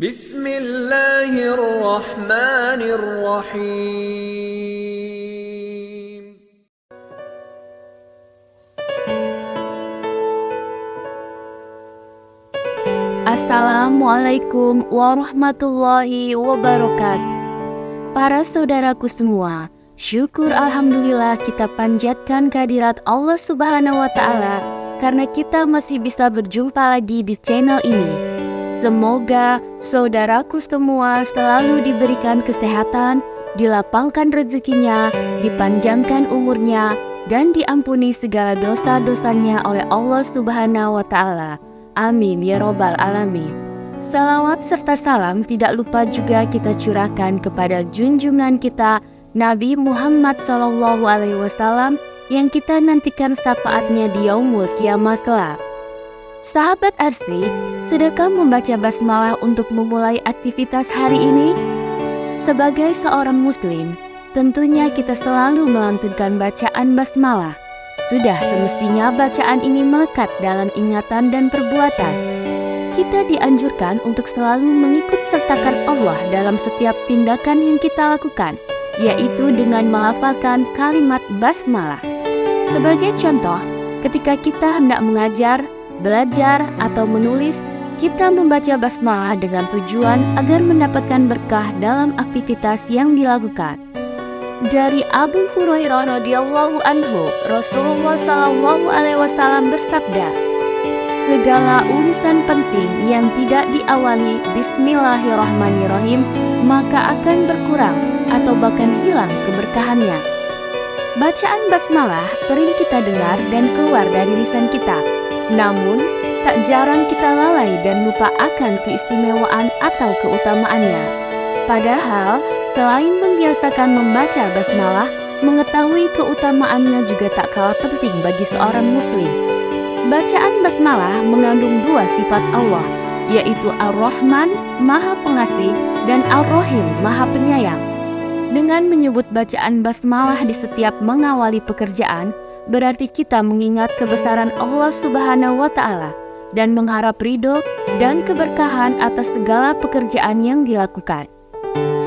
Bismillahirrahmanirrahim. Assalamualaikum warahmatullahi wabarakatuh. Para saudaraku semua, syukur alhamdulillah kita panjatkan kehadirat Allah Subhanahu wa Ta'ala karena kita masih bisa berjumpa lagi di channel ini. Semoga saudaraku semua selalu diberikan kesehatan, dilapangkan rezekinya, dipanjangkan umurnya, dan diampuni segala dosa-dosanya oleh Allah Subhanahu wa Ta'ala. Amin ya robbal alamin. Salawat serta salam tidak lupa juga kita curahkan kepada junjungan kita Nabi Muhammad SAW yang kita nantikan syafaatnya di yaumul kiamat kelak. Sahabat Arsi, sudahkah membaca basmalah untuk memulai aktivitas hari ini? Sebagai seorang muslim, tentunya kita selalu melantunkan bacaan basmalah. Sudah semestinya bacaan ini melekat dalam ingatan dan perbuatan. Kita dianjurkan untuk selalu mengikut sertakan Allah dalam setiap tindakan yang kita lakukan, yaitu dengan melafalkan kalimat basmalah. Sebagai contoh, ketika kita hendak mengajar, belajar, atau menulis, kita membaca basmalah dengan tujuan agar mendapatkan berkah dalam aktivitas yang dilakukan. Dari Abu Hurairah radhiyallahu anhu, Rasulullah SAW bersabda, segala urusan penting yang tidak diawali Bismillahirrahmanirrahim maka akan berkurang atau bahkan hilang keberkahannya. Bacaan basmalah sering kita dengar dan keluar dari lisan kita, namun tak jarang kita lalai dan lupa akan keistimewaan atau keutamaannya. Padahal selain membiasakan membaca basmalah, mengetahui keutamaannya juga tak kalah penting bagi seorang muslim. Bacaan basmalah mengandung dua sifat Allah, yaitu Ar-Rahman, Maha Pengasih, dan Ar-Rahim, Maha Penyayang. Dengan menyebut bacaan basmalah di setiap mengawali pekerjaan, berarti kita mengingat kebesaran Allah Subhanahu wa Ta'ala dan mengharap ridho dan keberkahan atas segala pekerjaan yang dilakukan.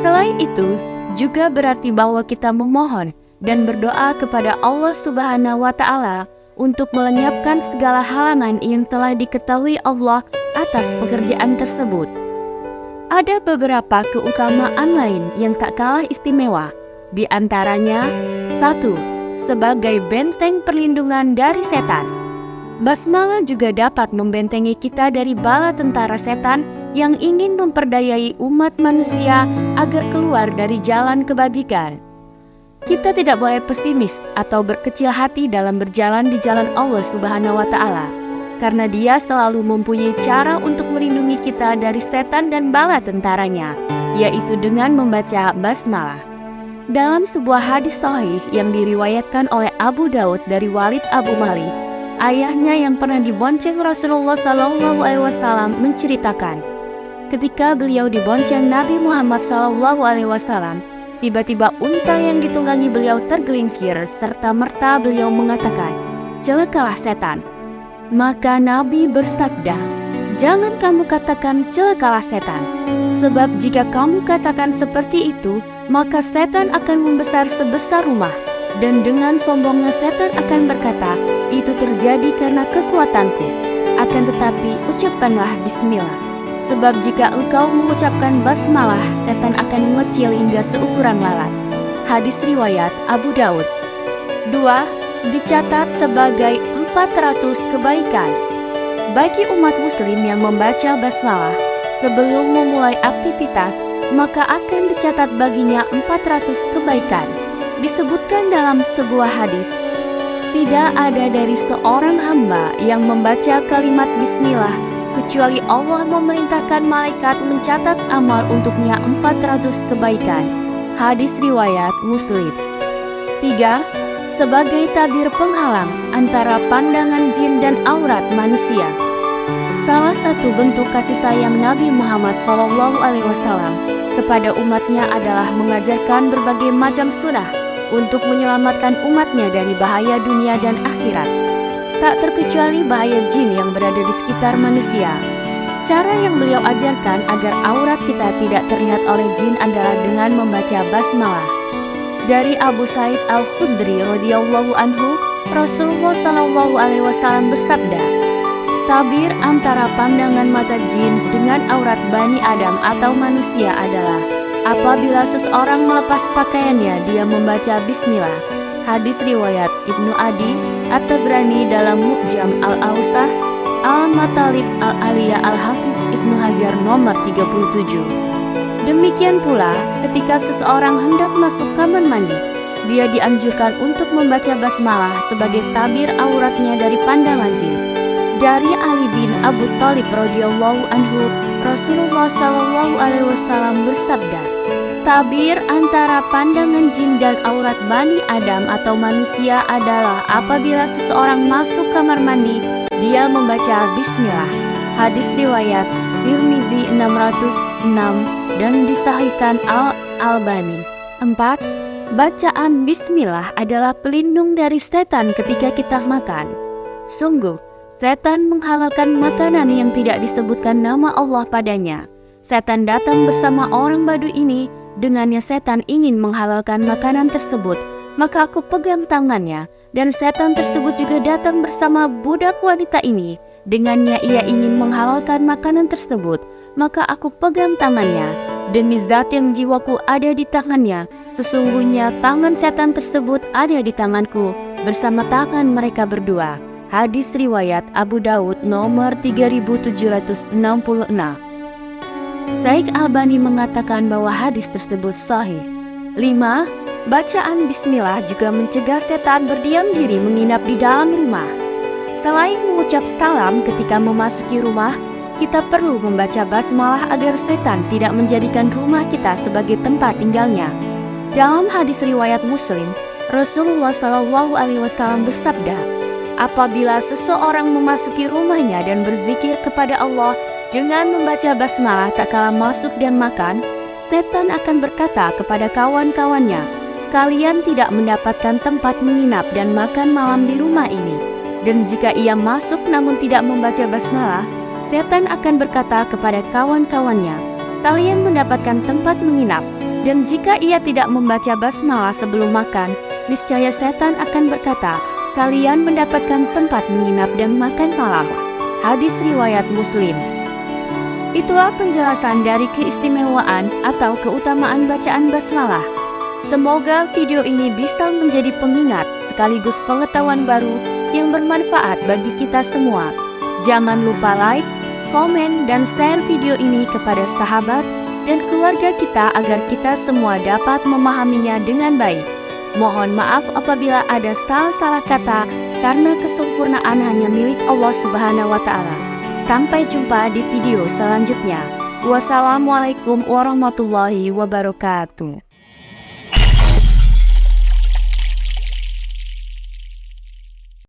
Selain itu, juga berarti bahwa kita memohon dan berdoa kepada Allah Subhanahu wa Ta'ala untuk melenyapkan segala halangan yang telah diketahui Allah atas pekerjaan tersebut. Ada beberapa keutamaan lain yang tak kalah istimewa, di antaranya 1. Sebagai benteng perlindungan dari setan. Basmalah juga dapat membentengi kita dari bala tentara setan yang ingin memperdayai umat manusia agar keluar dari jalan kebajikan. Kita tidak boleh pesimis atau berkecil hati dalam berjalan di jalan Allah Subhanahu wa Ta'ala, karena Dia selalu mempunyai cara untuk melindungi kita dari setan dan bala tentaranya, yaitu dengan membaca basmalah. Dalam sebuah hadis sahih yang diriwayatkan oleh Abu Daud dari Walid Abu Mali, ayahnya yang pernah dibonceng Rasulullah SAW menceritakan, ketika beliau dibonceng Nabi Muhammad SAW, tiba-tiba unta yang ditunggangi beliau tergelincir serta merta beliau mengatakan, celakalah setan. Maka Nabi bersabda, jangan kamu katakan celakalah setan, sebab jika kamu katakan seperti itu, maka setan akan membesar sebesar rumah, dan dengan sombongnya setan akan berkata, itu terjadi karena kekuatanku. Akan tetapi ucapkanlah bismillah, sebab jika engkau mengucapkan basmalah, setan akan mengecil hingga seukuran lalat. Hadis riwayat Abu Daud. 2. Dicatat sebagai 400 kebaikan. Bagi umat muslim yang membaca basmalah sebelum memulai aktivitas, maka akan dicatat baginya 400 kebaikan. Disebutkan dalam sebuah hadis, tidak ada dari seorang hamba yang membaca kalimat bismillah kecuali Allah memerintahkan malaikat mencatat amal untuknya 400 kebaikan. Hadis riwayat Muslim. 3. Sebagai tabir penghalang antara pandangan jin dan aurat manusia. Salah satu bentuk kasih sayang Nabi Muhammad SAW kepada umatnya adalah mengajarkan berbagai macam sunnah untuk menyelamatkan umatnya dari bahaya dunia dan akhirat, tak terkecuali bahaya jin yang berada di sekitar manusia. Cara yang beliau ajarkan agar aurat kita tidak terlihat oleh jin adalah dengan membaca basmalah. Dari Abu Sa'id Al-Khudri radhiyallahu anhu, Rasulullah Shallallahu alaihi wasallam bersabda, "Tabir antara pandangan mata jin dengan aurat Bani Adam atau manusia adalah apabila seseorang melepas pakaiannya dia membaca bismillah." Hadis riwayat Ibnu Adi At-Tabrani dalam Mu'jam Al-Awsat, Al-Matalib Al-Aliyah Al-Hafiz Ibnu Hajar nomor 37. Demikian pula ketika seseorang hendak masuk kamar mandi, dia dianjurkan untuk membaca basmalah sebagai tabir auratnya dari pandangan jin. Dari Ali bin Abu Thalib radhiyallahu anhu, Rasulullah Shallallahu alaihi wasallam bersabda, "Tabir antara pandangan jin dan aurat Bani Adam atau manusia adalah apabila seseorang masuk kamar mandi, dia membaca bismillah." Hadis riwayat Tirmizi 606 dan disahihkan Al-Albani. 4. Bacaan bismillah adalah pelindung dari setan ketika kita makan. Sungguh, setan menghalalkan makanan yang tidak disebutkan nama Allah padanya. Setan datang bersama orang Badu ini, dengannya setan ingin menghalalkan makanan tersebut. Maka aku pegang tangannya, dan setan tersebut juga datang bersama budak wanita ini. Dengannya ia ingin menghalalkan makanan tersebut. Maka aku pegang tangannya. Demi zat yang jiwaku ada di tangannya, sesungguhnya tangan setan tersebut ada di tanganku, bersama tangan mereka berdua. Hadis riwayat Abu Daud nomor 3766. Syekh Albani mengatakan bahwa hadis tersebut sahih. 5. Bacaan bismillah juga mencegah setan berdiam diri menginap di dalam rumah. Selain mengucap salam ketika memasuki rumah, kita perlu membaca basmalah agar setan tidak menjadikan rumah kita sebagai tempat tinggalnya. Dalam hadis riwayat Muslim, Rasulullah Shallallahu alaihi wasallam bersabda, "Apabila seseorang memasuki rumahnya dan berzikir kepada Allah dengan membaca basmalah tak kala masuk dan makan, setan akan berkata kepada kawan-kawannya, 'Kalian tidak mendapatkan tempat menginap dan makan malam di rumah ini.' Dan jika ia masuk namun tidak membaca basmalah, setan akan berkata kepada kawan-kawannya, 'Kalian mendapatkan tempat menginap.' Dan jika ia tidak membaca basmalah sebelum makan, niscaya setan akan berkata, 'Kalian mendapatkan tempat menginap dan makan malam.'" Hadis riwayat Muslim. Itulah penjelasan dari keistimewaan atau keutamaan bacaan basmalah. Semoga video ini bisa menjadi pengingat sekaligus pengetahuan baru yang bermanfaat bagi kita semua. Jangan lupa like, komen, dan share video ini kepada sahabat dan keluarga kita agar kita semua dapat memahaminya dengan baik. Mohon maaf apabila ada salah-salah kata, karena kesempurnaan hanya milik Allah Subhanahu wa Ta'ala. Sampai jumpa di video selanjutnya. Wassalamualaikum warahmatullahi wabarakatuh.